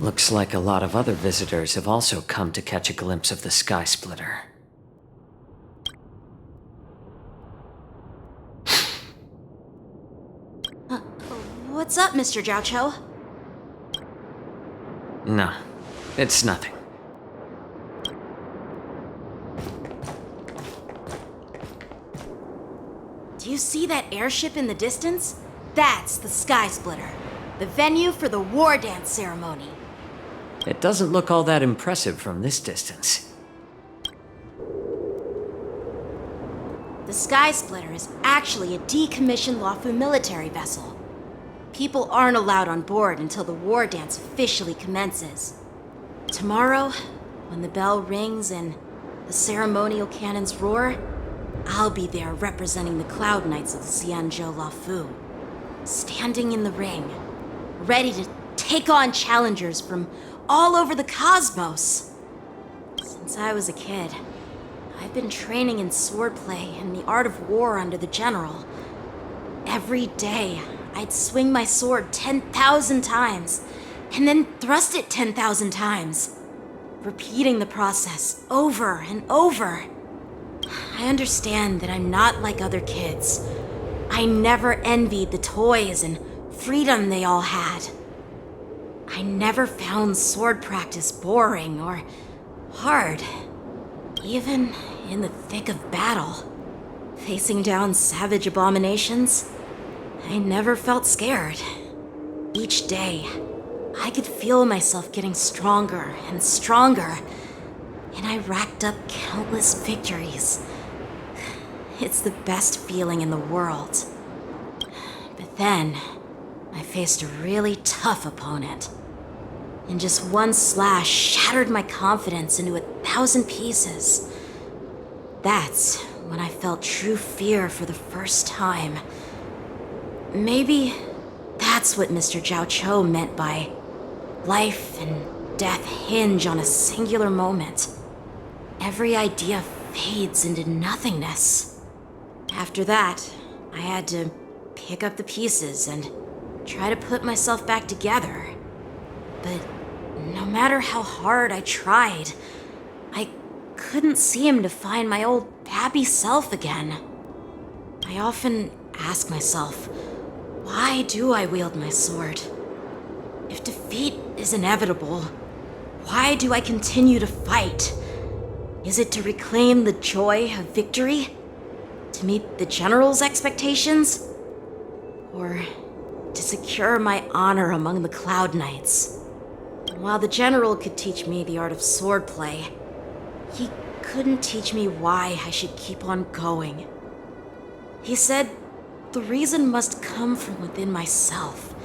Looks like a lot of other visitors have also come to catch a glimpse of the Sky Splitter. What's up, Mr. Jiaoqiu? No, it's nothing. Do you see that airship in the distance? That's the Sky Splitter, the venue for the war dance ceremony. It doesn't look all that impressive from this distance. The Sky Splitter is actually a decommissioned Luofu military vessel. People aren't allowed on board until the war dance officially commences. Tomorrow, when the bell rings and the ceremonial cannons roar, I'll be there representing the Cloud Knights of the Xianzhou Luofu, standing in the ring, ready to take on challengers from all over the cosmos. Since I was a kid, I've been training in swordplay and the art of war under the general. Every day, I'd swing my sword 10,000 times, and then thrust it 10,000 times, repeating the process over and over. I understand that I'm not like other kids. I never envied the toys and freedom they all had. I never found sword practice boring or hard, even in the thick of battle. Facing down savage abominations, I never felt scared. Each day, I could feel myself getting stronger and stronger, and I racked up countless victories. It's the best feeling in the world. But then, I faced a really tough opponent. And just one slash shattered my confidence into 1,000 pieces. That's when I felt true fear for the first time. Maybe that's what Mr. Jiaoqiu meant by life and death hinge on a singular moment. Every idea fades into nothingness. After that, I had to pick up the pieces and try to put myself back together. But no matter how hard I tried, I couldn't seem to find my old happy self again. I often ask myself, why do I wield my sword? If defeat is inevitable, why do I continue to fight? Is it to reclaim the joy of victory? To meet the general's expectations? Or to secure my honor among the Cloud Knights? While the general could teach me the art of swordplay, he couldn't teach me why I should keep on going. He said the reason must come from within myself.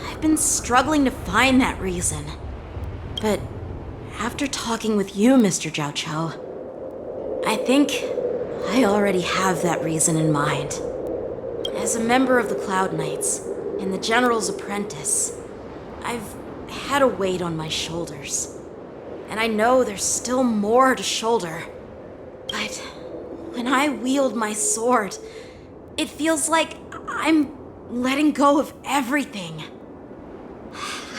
I've been struggling to find that reason. But after talking with you, Mr. Jiaoqiu, I think I already have that reason in mind. As a member of the Cloud Knights and the General's apprentice, I've had a weight on my shoulders. And I know there's still more to shoulder. But when I wield my sword, it feels like I'm letting go of everything.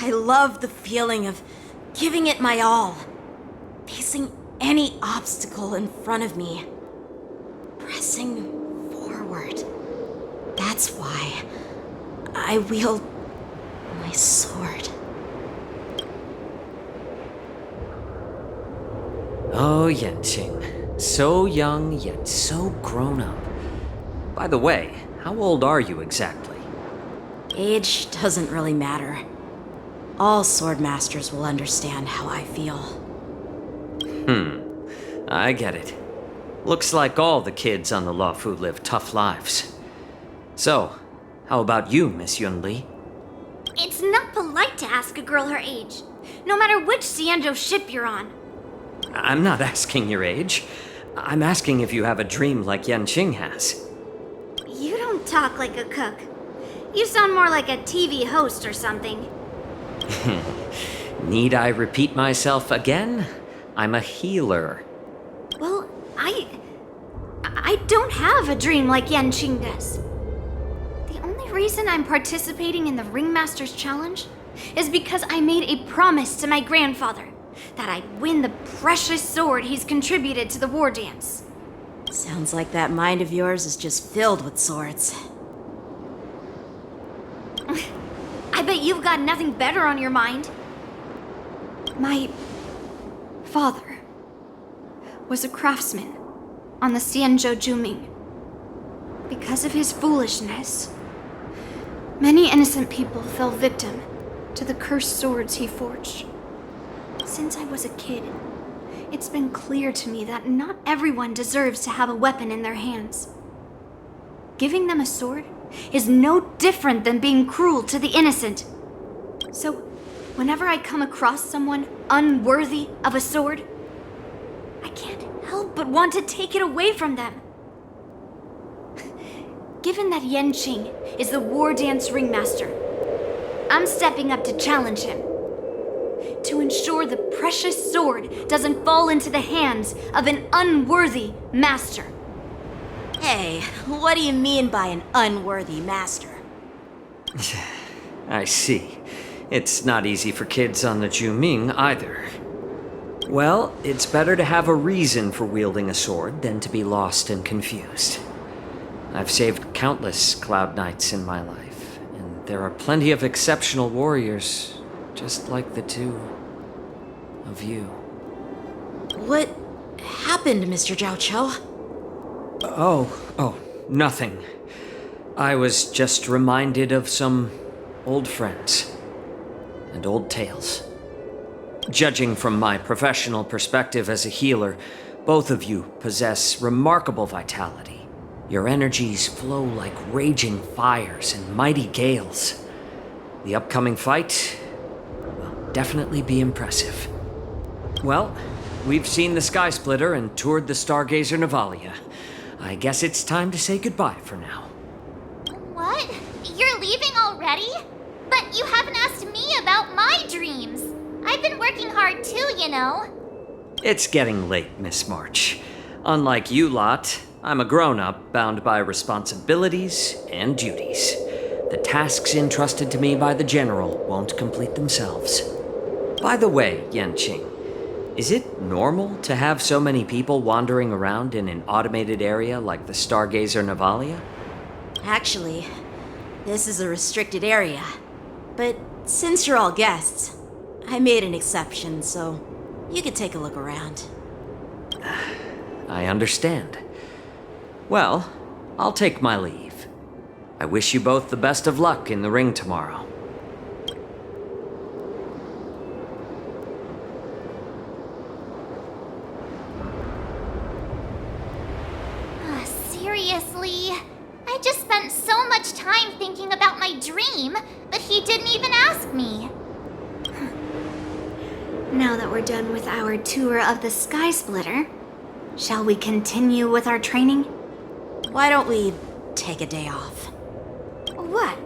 I love the feeling of giving it my all, facing any obstacle in front of me, pressing forward. That's why I wield my sword. Oh, YANQING. So young, yet so grown up. By the way, how old are you exactly? Age doesn't really matter. All sword masters will understand how I feel. I get it. Looks like all the kids on the Luofu live tough lives. So, how about you, Miss Yunli? It's not polite to ask a girl her age, no matter which Xianzhou ship you're on. I'm not asking your age. I'm asking if you have a dream like YANQING has. You don't talk like a cook. You sound more like a TV host or something. Need I repeat myself again? I'm a healer. Well, I don't have a dream like YANQING does. The only reason I'm participating in the Ringmaster's Challenge is because I made a promise to my grandfather that I'd win the precious sword he's contributed to the war dance. Sounds like that mind of yours is just filled with swords. I bet you've got nothing better on your mind. My father was a craftsman on the Xianzhou Juming. Because of his foolishness, many innocent people fell victim to the cursed swords he forged. Since I was a kid, it's been clear to me that not everyone deserves to have a weapon in their hands. Giving them a sword is no different than being cruel to the innocent. So, whenever I come across someone unworthy of a sword, I can't help but want to take it away from them. Given that YANQING is the war dance ringmaster, I'm stepping up to challenge him. To ensure the precious sword doesn't fall into the hands of an unworthy master. Hey, what do you mean by an unworthy master? I see. It's not easy for kids on the Juming either. Well, it's better to have a reason for wielding a sword than to be lost and confused. I've saved countless Cloud Knights in my life, and there are plenty of exceptional warriors, just like the two of you. What happened, Mr. Zhao Cho? Oh, nothing. I was just reminded of some old friends and old tales. Judging from my professional perspective as a healer, both of you possess remarkable vitality. Your energies flow like raging fires and mighty gales. The upcoming fight will definitely be impressive. Well, we've seen the Sky Splitter and toured the Stargazer Navalia. I guess it's time to say goodbye for now. What? You're leaving already? But you haven't asked me about my dreams. I've been working hard too, you know. It's getting late, Miss March. Unlike you lot, I'm a grown-up bound by responsibilities and duties. The tasks entrusted to me by the General won't complete themselves. By the way, YANQING, is it normal to have so many people wandering around in an automated area like the Stargazer Navalia? Actually, this is a restricted area. But since you're all guests, I made an exception, so you could take a look around. I understand. Well, I'll take my leave. I wish you both the best of luck in the ring tomorrow. Seriously? I just spent so much time thinking about my dream, but he didn't even ask me. Now that we're done with our tour of the Sky Splitter, shall we continue with our training? Why don't we take a day off? What?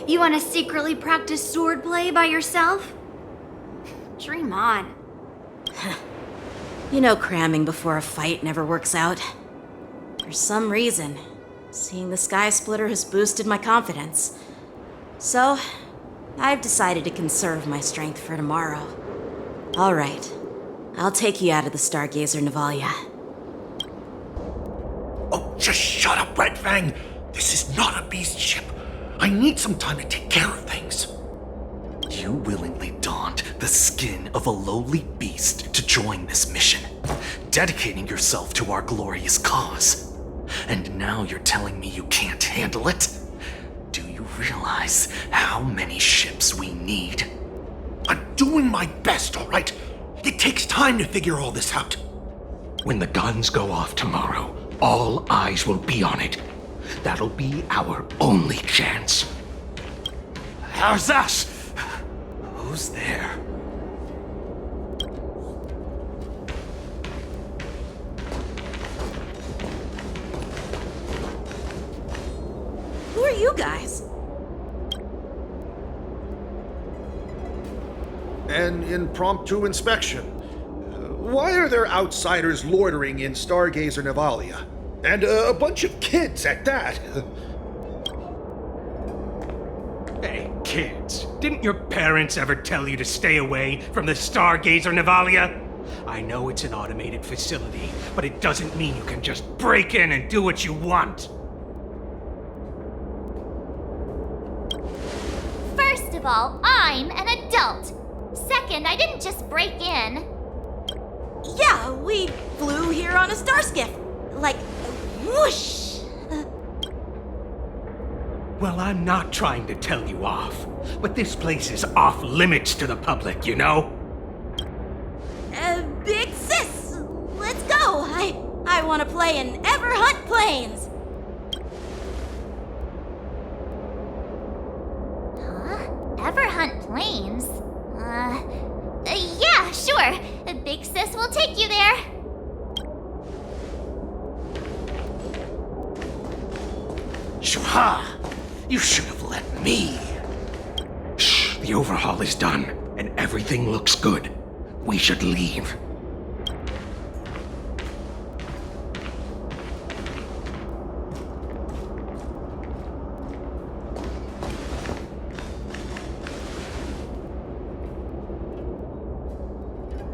You want to secretly practice swordplay by yourself? Dream on. You know cramming before a fight never works out. For some reason, seeing the Sky Splitter has boosted my confidence. So, I've decided to conserve my strength for tomorrow. All right, I'll take you out of the Stargazer Navalia. Oh, just shut up, Red Fang! This is not a beast ship. I need some time to take care of things. You willingly donned the skin of a lowly beast to join this mission, dedicating yourself to our glorious cause. And now you're telling me you can't handle it? Do you realize how many ships we need? I'm doing my best, all right? It takes time to figure all this out. When the guns go off tomorrow, all eyes will be on it. That'll be our only chance. How's that? Who's there? Who are you guys? An impromptu inspection. Why are there outsiders loitering in Stargazer Navalia? And a bunch of kids at that. Hey, kids, Didn't your parents ever tell you to stay away from the Stargazer Navalia? I know it's an automated facility, but it doesn't mean you can just break in and do what you want. First of all, I'm an adult. Second, I didn't just break in. Yeah, we flew here on a star skiff. Like, whoosh! Well, I'm not trying to tell you off, but this place is off limits to the public, you know? Big sis, let's go. I want to play in Ever Hunt Planes. Huh? Ever hunt planes? Yeah, sure. Big Sis will take you there. Shuha! You should have let me. Shh, the overhaul is done, and everything looks good. We should leave.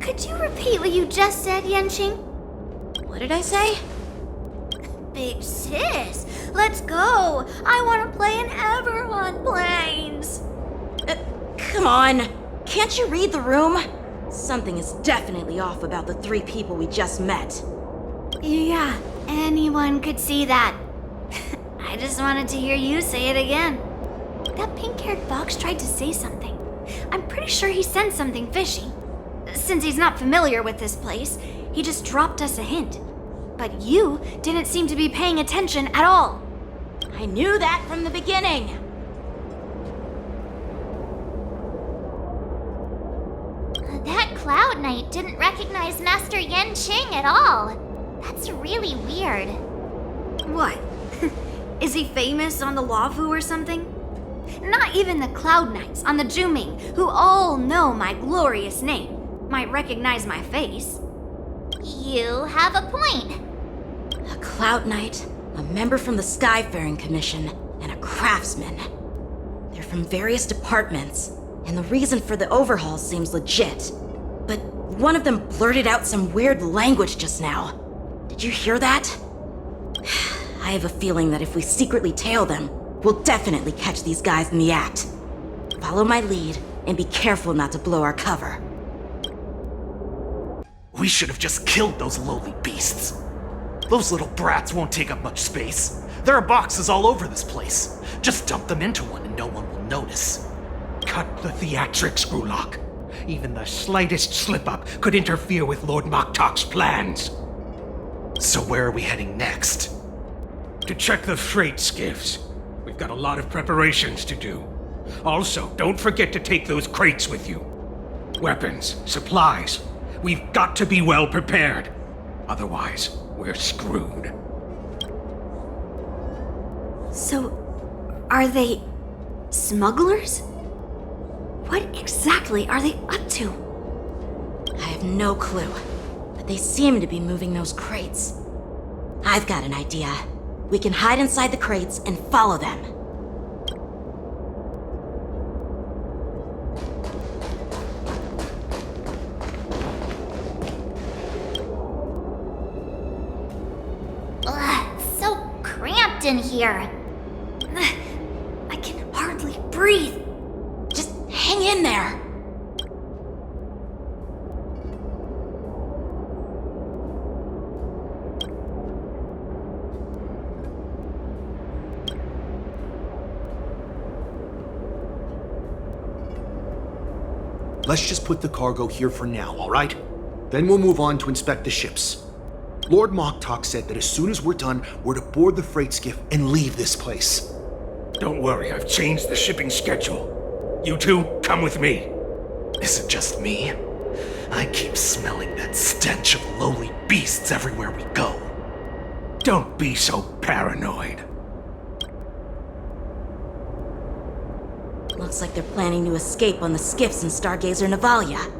Could you repeat what you just said, YANQING? What did I say? Big sis, let's go. I want to play in Ever Hunt Planes. Come on. Can't you read the room? Something is definitely off about the 3 people we just met. Yeah, anyone could see that. I just wanted to hear you say it again. That pink-haired fox tried to say something. I'm pretty sure he sensed something fishy. Since he's not familiar with this place, he just dropped us a hint. But you didn't seem to be paying attention at all. I knew that from the beginning. That Cloud Knight didn't recognize Master YANQING at all. That's really weird. What? Is he famous on the Lavu or something? Not even the Cloud Knights on the Juming, who all know my glorious name, might recognize my face. You have a point. A Cloud Knight, a member from the Skyfaring Commission, and a craftsman. They're from various departments, and the reason for the overhaul seems legit. But one of them blurted out some weird language just now. Did you hear that? I have a feeling that if we secretly tail them, we'll definitely catch these guys in the act. Follow my lead, and be careful not to blow our cover. We should have just killed those lowly beasts. Those little brats won't take up much space. There are boxes all over this place. Just dump them into one and no one will notice. Cut the theatrics, Grulok. Even the slightest slip-up could interfere with Lord Moktok's plans. So where are we heading next? To check the freight skiffs. We've got a lot of preparations to do. Also, don't forget to take those crates with you. Weapons, supplies. We've got to be well prepared. Otherwise, we're screwed. So, are they smugglers? What exactly are they up to? I have no clue, but they seem to be moving those crates. I've got an idea. We can hide inside the crates and follow them. Ugh, it's so cramped in here. I can hardly breathe. Just hang in there. Let's just put the cargo here for now, all right? Then we'll move on to inspect the ships. Lord Moktok said that as soon as we're done, we're to board the freight skiff and leave this place. Don't worry, I've changed the shipping schedule. You two, come with me. Is it just me? I keep smelling that stench of lowly beasts everywhere we go. Don't be so paranoid. Looks like they're planning to escape on the skiffs in Stargazer Navalia.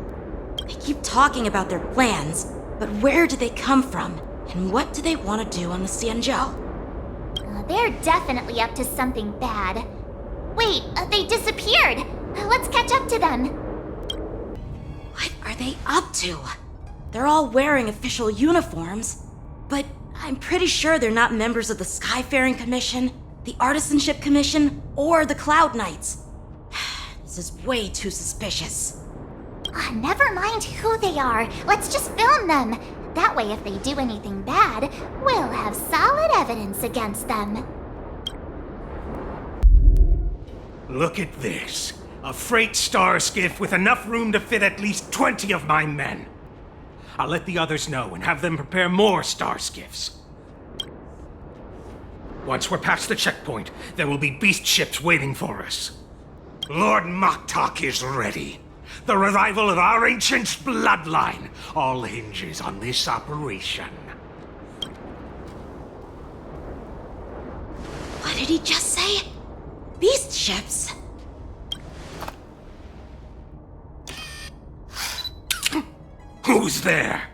They keep talking about their plans, but where do they come from? And what do they want to do on the Xianzhou? They're definitely up to something bad. Wait, they disappeared. Let's catch up to them. What are they up to? They're all wearing official uniforms, but I'm pretty sure they're not members of the Skyfaring Commission, the Artisanship Commission, or the Cloud Knights. This is way too suspicious. Never mind who they are. Let's just film them. That way, if they do anything bad, we'll have solid evidence against them. Look at this. A freight star skiff with enough room to fit at least 20 of my men. I'll let the others know and have them prepare more star skiffs. Once we're past the checkpoint, there will be beast ships waiting for us. Lord Moktok is ready. The revival of our ancient bloodline all hinges on this operation. What did he just say? Beast ships? Who's there?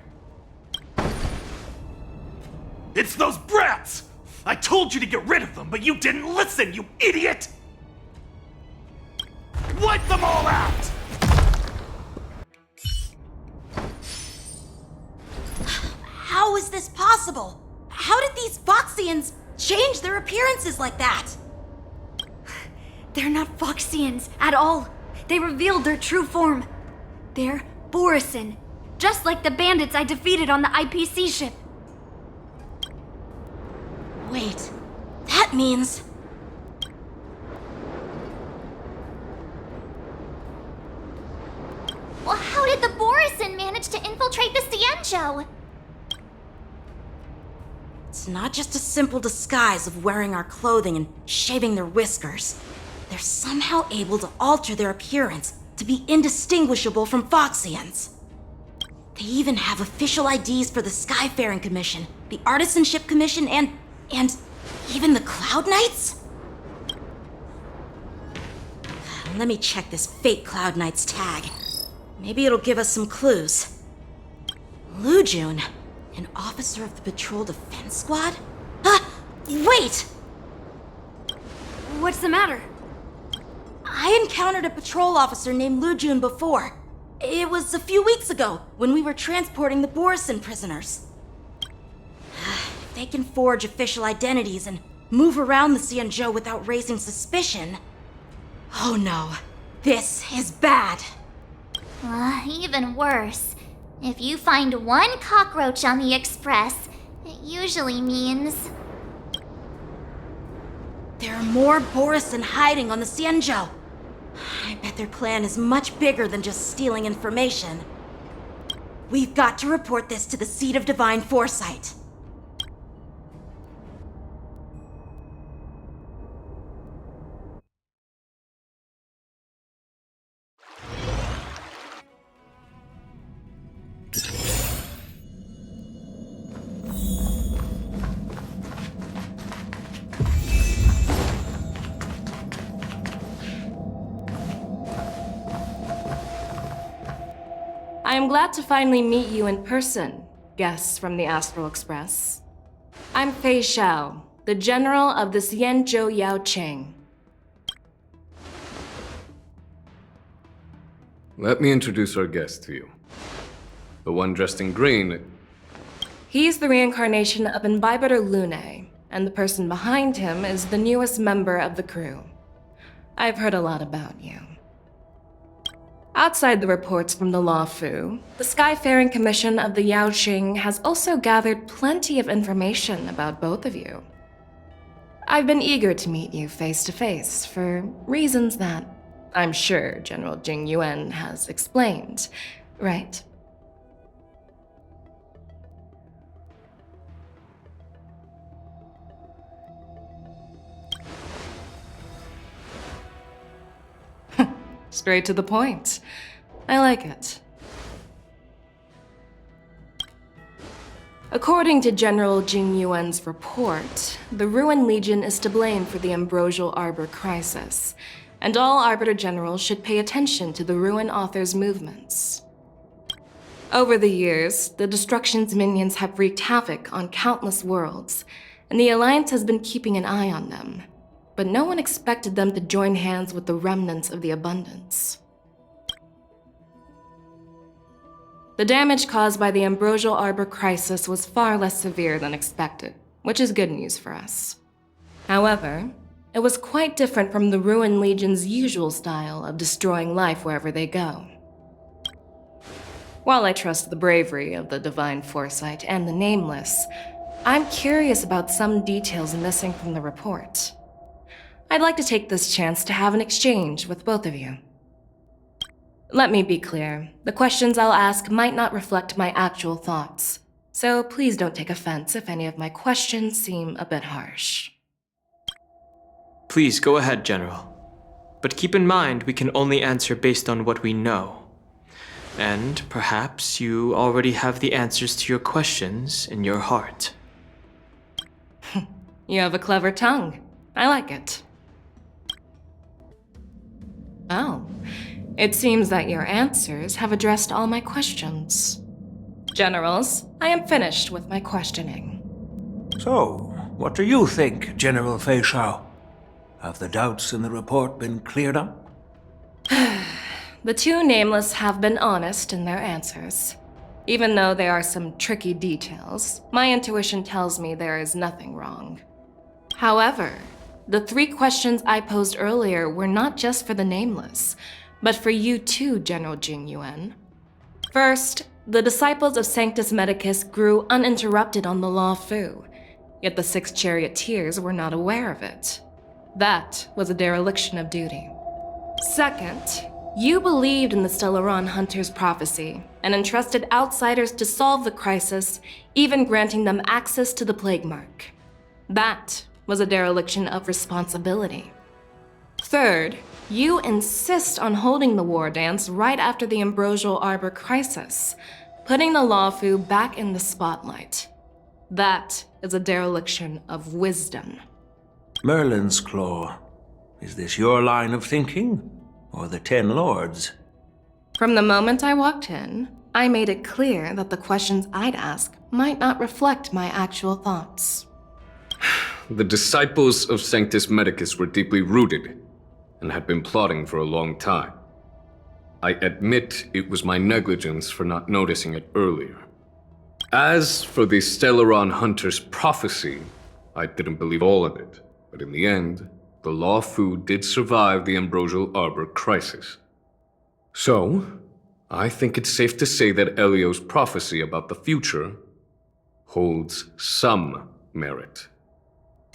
It's those brats! I told you to get rid of them, but you didn't listen, you idiot! Wipe them all out! How is this possible? How did these Foxians change their appearances like that? They're not Foxians at all. They revealed their true form. They're Borisin, just like the bandits I defeated on the IPC ship. Wait, that means... Well, how did the Borisin manage to infiltrate the Cienjo? It's not just a simple disguise of wearing our clothing and shaving their whiskers. They're somehow able to alter their appearance to be indistinguishable from Foxians. They even have official IDs for the Skyfaring Commission, the Artisanship Commission, and even the Cloud Knights? Let me check this fake Cloud Knight's tag. Maybe it'll give us some clues. Lujun, an officer of the Patrol Defense Squad? Wait! What's the matter? I encountered a patrol officer named Lujun before. It was a few weeks ago, when we were transporting the Borisin prisoners. If they can forge official identities and move around the Cienjo without raising suspicion... Oh no, this is bad. Even worse. If you find one cockroach on the Express, it usually means... There are more Borisin hiding on the Cienjo. I bet their plan is much bigger than just stealing information. We've got to report this to the Seat of Divine Foresight. I am glad to finally meet you in person, guests from the Astral Express. I'm Fei Xiao, the General of the Cienjo YANQING. Let me introduce our guest to you. The one dressed in green. He's the reincarnation of Imbibitor Lune, and the person behind him is the newest member of the crew. I've heard a lot about you. Outside the reports from the Law Fu, the Skyfaring Commission of the YANQING has also gathered plenty of information about both of you. I've been eager to meet you face to face for reasons that I'm sure General Jing Yuan has explained, right? Straight to the point. I like it. According to General Jing Yuan's report, the Ruin Legion is to blame for the Ambrosial Arbor crisis, and all Arbiter Generals should pay attention to the Ruin Author's movements. Over the years, the Destruction's minions have wreaked havoc on countless worlds, and the Alliance has been keeping an eye on them. but no one expected them to join hands with the remnants of the abundance. The damage caused by the Ambrosial Arbor crisis was far less severe than expected, which is good news for us. However, it was quite different from the Ruin Legion's usual style of destroying life wherever they go. While I trust the bravery of the Divine Foresight and the Nameless, I'm curious about some details missing from the report. I'd like to take this chance to have an exchange with both of you. Let me be clear, the questions I'll ask might not reflect my actual thoughts, so please don't take offense if any of my questions seem a bit harsh. Please go ahead, General. But keep in mind we can only answer based on what we know. And perhaps you already have the answers to your questions in your heart. You have a clever tongue. I like it. Oh, it seems that your answers have addressed all my questions. Generals, I am finished with my questioning. So, what do you think, General Fei Shao? Have the doubts in the report been cleared up? The two Nameless have been honest in their answers. Even though there are some tricky details, my intuition tells me there is nothing wrong. However, the 3 questions I posed earlier were not just for the Nameless, but for you too, General Jing Yuan. First, the disciples of Sanctus Medicus grew uninterrupted on the Law Fu, yet the 6 charioteers were not aware of it. That was a dereliction of duty. Second, you believed in the Stellaron Hunter's prophecy and entrusted outsiders to solve the crisis, even granting them access to the Plague Mark. That was a dereliction of responsibility. Third, you insist on holding the war dance right after the Ambrosial Arbor crisis, putting the Lawfu back in the spotlight. That is a dereliction of wisdom. Merlin's Claw. Is this your line of thinking? Or the Ten Lords? From the moment I walked in, I made it clear that the questions I'd ask might not reflect my actual thoughts. The disciples of Sanctus Medicus were deeply rooted and had been plotting for a long time. I admit it was my negligence for not noticing it earlier. As for the Stellaron Hunter's prophecy, I didn't believe all of it, but in the end, the Law Fu did survive the Ambrosial Arbor crisis. So, I think it's safe to say that Elio's prophecy about the future holds some merit.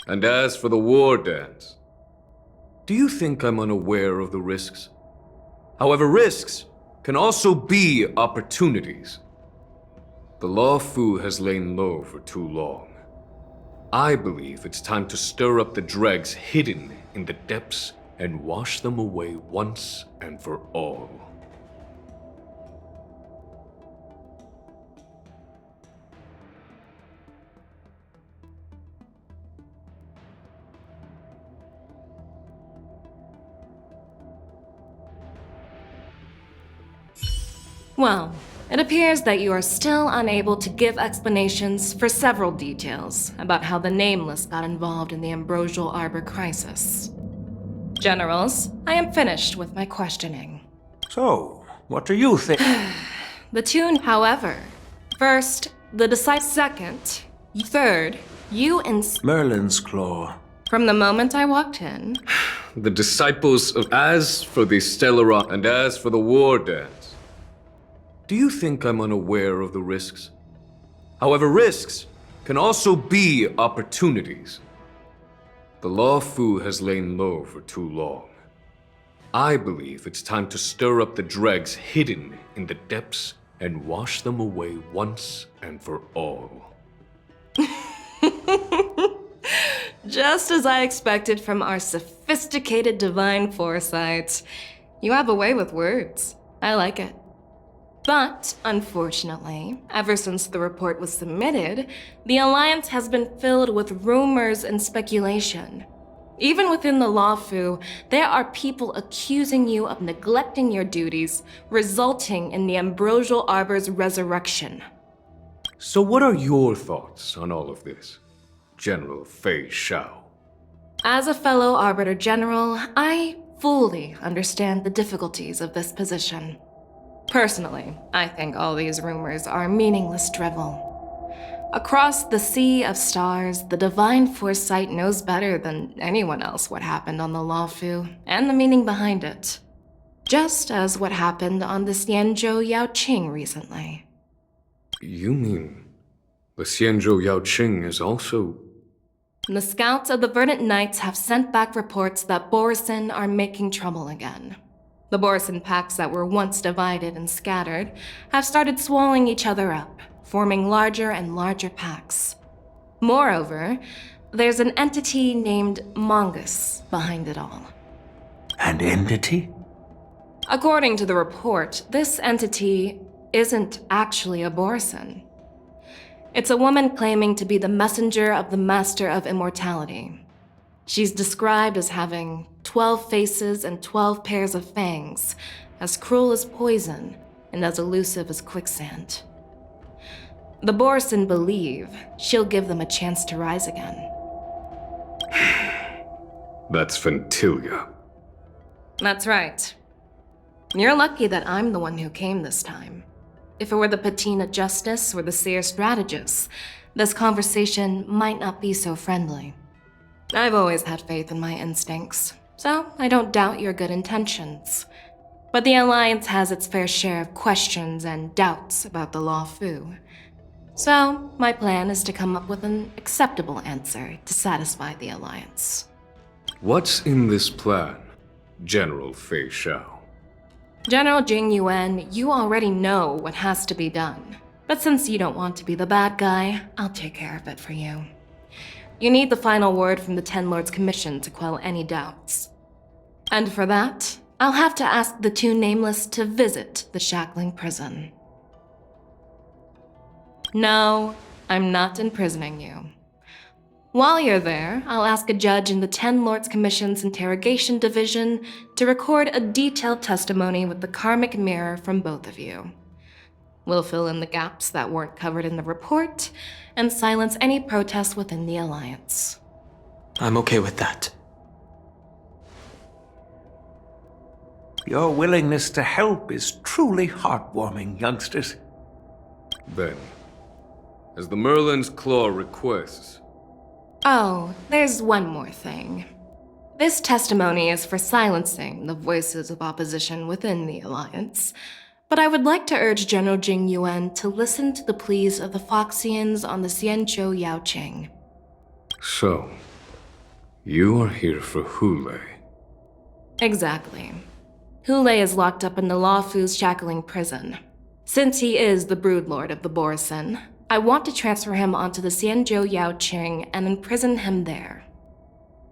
And as for the war dance, do you think I'm unaware of the risks? However, risks can also be opportunities. The Law Fu has lain low for too long. I believe it's time to stir up the dregs hidden in the depths and wash them away once and for all. Well, it appears that you are still unable to give explanations for several details about how the Nameless got involved in the Ambrosial Arbor crisis. Generals, I am finished with my questioning. So, what do you think? The tune, however. First, the disciple. Second, third, you Merlin's Claw. From the moment I walked in, The disciples of... As for the Stellaron and as for the war dance, do you think I'm unaware of the risks? However, risks can also be opportunities. The Law Fu has lain low for too long. I believe it's time to stir up the dregs hidden in the depths and wash them away once and for all. just as I expected from our sophisticated divine foresight. You have a way with words. I like it. But, unfortunately, ever since the report was submitted, the Alliance has been filled with rumors and speculation. Even within the Lawfu, there are people accusing you of neglecting your duties, resulting in the Ambrosial Arbor's resurrection. So what are your thoughts on all of this, General Fei Shao? As a fellow Arbiter General, I fully understand the difficulties of this position. Personally, I think all these rumors are meaningless drivel. Across the sea of stars, the Divine Foresight knows better than anyone else what happened on the Luofu and the meaning behind it. Just as what happened on the Xianzhou Yaoqing recently. You mean the Xianzhou Yaoqing is also... The scouts of the Verdant Knights have sent back reports that Borisin are making trouble again. The Borisin packs that were once divided and scattered have started swallowing each other up, forming larger and larger packs. Moreover, there's an entity named Mongoose behind it all. An entity? According to the report, this entity isn't actually a Borisin. It's a woman claiming to be the messenger of the Master of Immortality. She's described as having 12 faces and 12 pairs of fangs, as cruel as poison and as elusive as quicksand. The Borisin believe she'll give them a chance to rise again. That's Ventilia. That's right. You're lucky that I'm the one who came this time. If it were the Patina Justice or the Seer Strategist, this conversation might not be so friendly. I've always had faith in my instincts, so I don't doubt your good intentions. But the Alliance has its fair share of questions and doubts about the Luofu. So, my plan is to come up with an acceptable answer to satisfy the Alliance. What's in this plan, General Fei Shao? General Jing Yuan, you already know what has to be done. But since you don't want to be the bad guy, I'll take care of it for you. You need the final word from the Ten Lords Commission to quell any doubts. And for that, I'll have to ask the two Nameless to visit the Shackling prison. No, I'm not imprisoning you. While you're there, I'll ask a judge in the Ten Lords Commission's Interrogation Division to record a detailed testimony with the karmic mirror from both of you. We'll fill in the gaps that weren't covered in the report and silence any protests within the Alliance. I'm okay with that. Your willingness to help is truly heartwarming, youngsters. Then, as the Merlin's Claw requests... Oh, there's one more thing. This testimony is for silencing the voices of opposition within the Alliance, but I would like to urge General Jing Yuan to listen to the pleas of the Foxians on the Xianzhou Yaoqing. So, you are here for Hule. Exactly. Hule is locked up in the Luofu's Shackling prison. Since he is the broodlord of the Borisin, I want to transfer him onto the Xianzhou Yaoqing and imprison him there.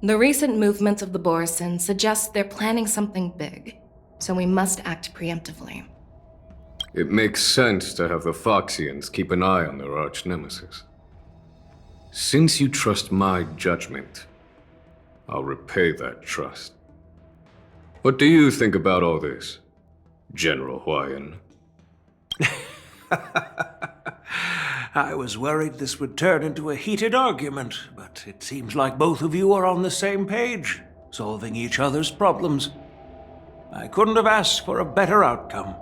The recent movements of the Borisin suggest they're planning something big, so we must act preemptively. It makes sense to have the Foxians keep an eye on their arch-nemesis. Since you trust my judgment, I'll repay that trust. What do you think about all this, General Huayan? I was worried this would turn into a heated argument, but it seems like both of you are on the same page, solving each other's problems. I couldn't have asked for a better outcome.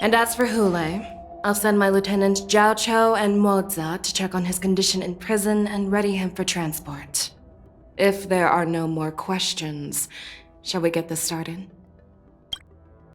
And as for Hule, I'll send my Lieutenant Zhao Chou and Moza to check on his condition in prison and ready him for transport. If there are no more questions, shall we get this started?